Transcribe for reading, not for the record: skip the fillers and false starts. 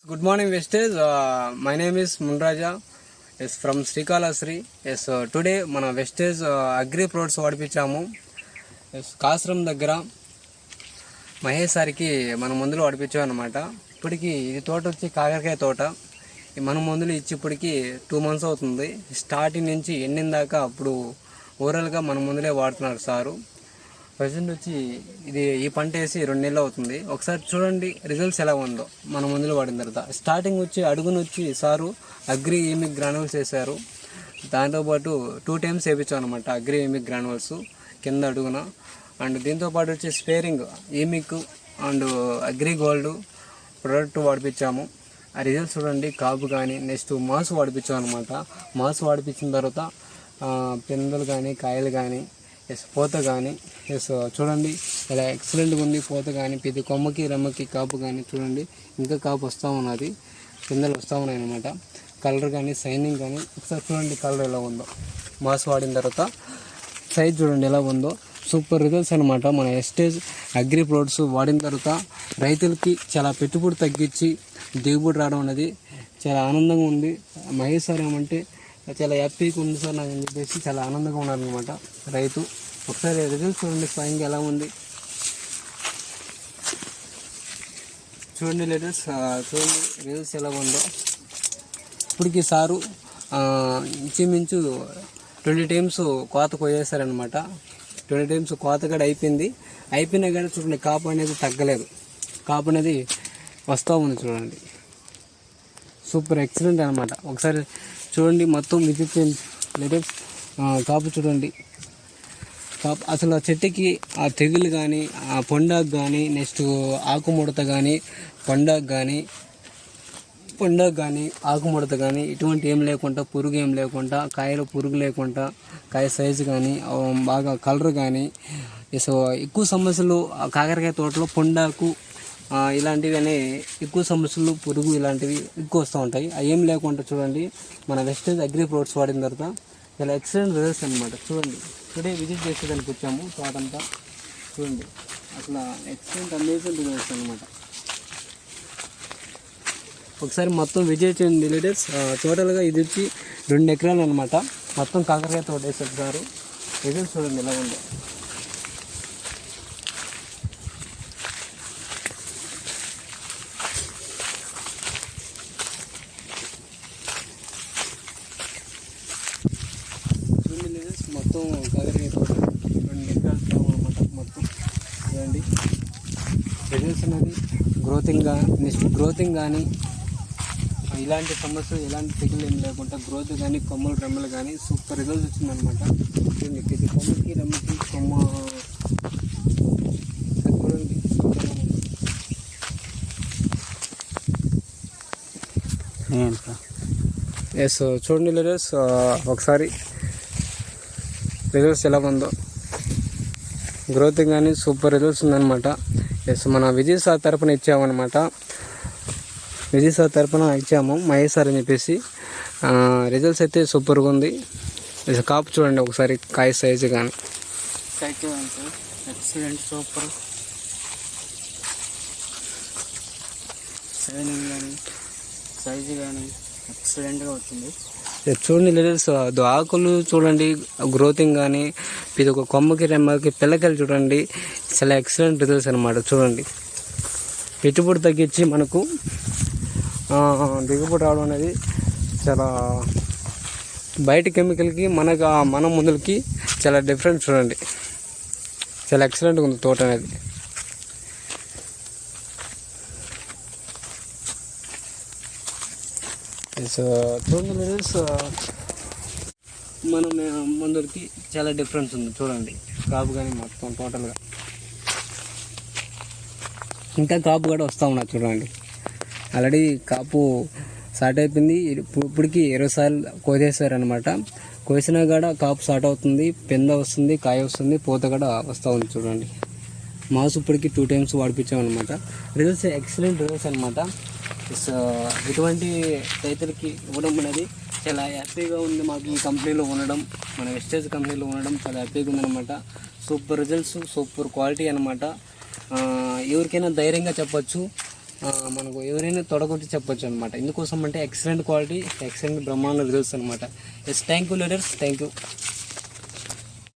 Good morning, Vestage. My name is Munraja. Yes, from Srikalasri. Yes, today మన wastage agri products వాడిపించాము. S Kasaram దగ్గర మహేష్ సార్కి మన మందులు వాడిపించాం అనమాట. ఇప్పటికి ఇది తోట వచ్చి కాకరకాయ తోట. మన మందులు ఇచ్చి ఇప్పటికి 2 months అవుతుంది. స్టార్టింగ్ నుంచి ఎండింగ్ దాకా అప్పుడు ఓవరాల్గా మన మందులే వాడుతున్నారు సారు. ప్రజెంట్ వచ్చి ఈ పంట వేసి 2 నెలలు అవుతుంది. ఒకసారి చూడండి రిజల్ట్స్ ఎలా ఉందో మన మందులు వాడిన తర్వాత. స్టార్టింగ్ వచ్చి అడుగును వచ్చి సారు అగ్రి ఈమిక్ గ్రానువల్స్ వేశారు. దాంతోపాటు 2 times వేయించాం అనమాట అగ్రి ఈమిక్ గ్రానువల్స్ కింద అడుగున. అండ్ దీంతోపాటు వచ్చి స్పేరింగ్ ఈమిక్ అండ్ అగ్రి గోల్డ్ ప్రోడక్ట్ వాడిపించాము. ఆ రిజల్ట్స్ చూడండి. కాపు కానీ నెక్స్ట్ మాస్ వాడిపించాం అనమాట. మాస్ వాడిపించిన తర్వాత పిందెలు కానీ కాయలు కానీ ఎస్ పూత కానీ ఎస్ చూడండి ఇలా ఎక్సలెంట్గా ఉంది. పూత కానీ ప్రతి కొమ్మకి రెమ్మకి కాపు కానీ చూడండి ఇంకా కాపు వస్తూ ఉన్నది, పిందెలు వస్తూ ఉన్నాయి అన్నమాట. కలర్ కానీ షైనింగ్ కానీ ఒకసారి చూడండి కలర్ ఎలా ఉందో. మాస్ వాడిన తర్వాత సైజ్ చూడండి ఎలా ఉందో. సూపర్ రిజల్ట్స్ అనమాట. మన వెస్టేజ్ అగ్రి ప్రోడక్ట్స్ వాడిన తర్వాత రైతులకి చాలా పెట్టుబడి తగ్గించి దిగుబడి రావడం అనేది చాలా ఆనందంగా ఉంది. మహేష్ సార్ ఏమంటే చాలా హ్యాపీగా ఉంది సార్ నాకు అని చెప్పేసి చాలా ఆనందంగా ఉన్నారనమాట రైతు. ఒకసారి రిజల్ట్స్ చూడండి స్వయంగా ఎలా ఉంది చూడండి. లేటెస్ట్ చూడండి రిజల్ట్స్ ఎలా ఉందో. ఇప్పటికి సారు ఇంచుమించు 20 times కోత కోయేశారనమాట. 20 times కోత కూడా అయిపోయినా కానీ చూడండి కాపు అనేది తగ్గలేదు. కాపు అనేది వస్తూ ఉంది చూడండి. సూపర్ ఎక్సలెంట్ అనమాట. ఒకసారి చూడండి మొత్తం విజిట్ లేటెస్ట్ కాపు చూడండి. కాపు అసలు ఆ చెట్టుకి ఆ తెగులు కానీ ఆ పొండాకు కానీ నెక్స్ట్ ఆకుముడత కానీ పొండాకు కానీ ఆకుముడత కానీ ఇటువంటి ఏం లేకుండా పురుగు ఏం లేకుండా కాయలో పురుగు లేకుండా కాయ సైజు కానీ బాగా కలర్ కానీ సో ఎక్కువ సమస్యలు కాకరకాయ తోటలో పొండాకు ఇలాంటివి అనే ఎక్కువ సమస్యలు పురుగు ఇలాంటివి ఎక్కువ వస్తూ ఉంటాయి. అవి ఏం లేకుండా చూడండి మన వెస్టేజ్ అగ్రి ప్రోడక్ట్స్ వాడిన తర్వాత చాలా ఎక్సలెంట్ రిజల్ట్స్ అనమాట. చూడండి టుడే విజిట్ చేసేదానికి వచ్చాము తోటంతా చూడండి. అసలు ఎక్సలెంట్ అమేజింగ్ రిజల్ట్స్ అనమాట. ఒకసారి మొత్తం విజిట్ చేయండి లీడర్స్. టోటల్గా ఇది వచ్చి 2 ఎకరాలు అనమాట. మొత్తం కాకరకాయ తోట వేసేసారు. రిజల్ట్స్ చూడండి ఎలా ఉందో. మొత్తం కాకరకాయ తోట 2 ఎకరాలు అనమాట. మొత్తం చూడండి రిజల్ట్స్ అనేది గ్రోతింగ్ కానీ ఇలాంటి సమస్యలు ఎలాంటి తెగులు ఏం లేకుండా గ్రోత్ కానీ కొమ్మలు రెమ్మలు కానీ సూపర్ రిజల్ట్స్ వచ్చిందనమాట. చూడండి ప్రతి కొమ్మకి రెమ్మకి కొమ్మ చూడండి ఎస్ చూడండి లీడర్స్ ఒకసారి రిజల్ట్స్ ఎలా ఉందో. గ్రోత్ కానీ సూపర్ రిజల్ట్స్ ఉందన్నమాట. ఎస్ మన విజయ్ సార్ తరపున ఇచ్చామన్నమాట. విజయ్ సార్ తరపున ఇచ్చాము మహేష్ సార్ అని చెప్పేసి. రిజల్ట్స్ అయితే సూపర్గా ఉంది. కాపు చూడండి ఒకసారి కాయ సైజు కానీ ఎక్సలెంట్ సూపర్ షైనింగ్ కానీ సైజు కానీ ఎక్సలెంట్గా వచ్చింది. చూడండి లీడర్స్ ఆకులు చూడండి గ్రోతింగ్ కానీ ఇది ఒక కొమ్మకి రెమ్మకి పిల్లకాయలు చూడండి చాలా ఎక్సలెంట్ రిజల్ట్స్ అనమాట. చూడండి పెట్టుబడి తగ్గించి మనకు దిగుబడి రావడం అనేది చాలా బయట కెమికల్కి మన మందులకి చాలా డిఫరెంట్. చూడండి చాలా ఎక్సలెంట్గా ఉంది తోట అనేది. సో చూడండి రిజల్ట్స్ మన మందులకి చాలా డిఫరెన్స్ ఉంది. చూడండి కాపు కానీ మొత్తం టోటల్గా ఇంకా కాపు కూడా వస్తూ ఉన్నది. చూడండి ఆల్రెడీ కాపు స్టార్ట్ అయిపోయింది. ఇప్పటికి 20 సార్లు కోసేసారనమాట. కోసినా కూడా కాపు స్టార్ట్ అవుతుంది, పింద వస్తుంది, కాయ వస్తుంది, పూత కూడా వస్తూ ఉంది. చూడండి మాస్ ఇప్పటికి 2 times వాడిపించామన్నమాట. రిజల్ట్స్ ఎక్సలెంట్ రిజల్ట్స్ అనమాట. ఇటువంటి రైతులకి ఇవ్వడం అనేది చాలా హ్యాపీగా ఉంది. మాకు ఈ కంపెనీలో ఉండడం, మన వెస్టేజ్ కంపెనీలో ఉండడం చాలా హ్యాపీగా ఉందన్నమాట. సూపర్ రిజల్ట్స్, సూపర్ క్వాలిటీ అనమాట. ఎవరికైనా ధైర్యంగా చెప్పచ్చు మనకు ఎవరైనా తొడగొట్టి చెప్పొచ్చు అనమాట. ఎందుకోసం అంటే ఎక్సలెంట్ క్వాలిటీ, ఎక్సలెంట్ బ్రహ్మాండ రిజల్ట్స్ అనమాట. Yes, thank you leaders, thank you.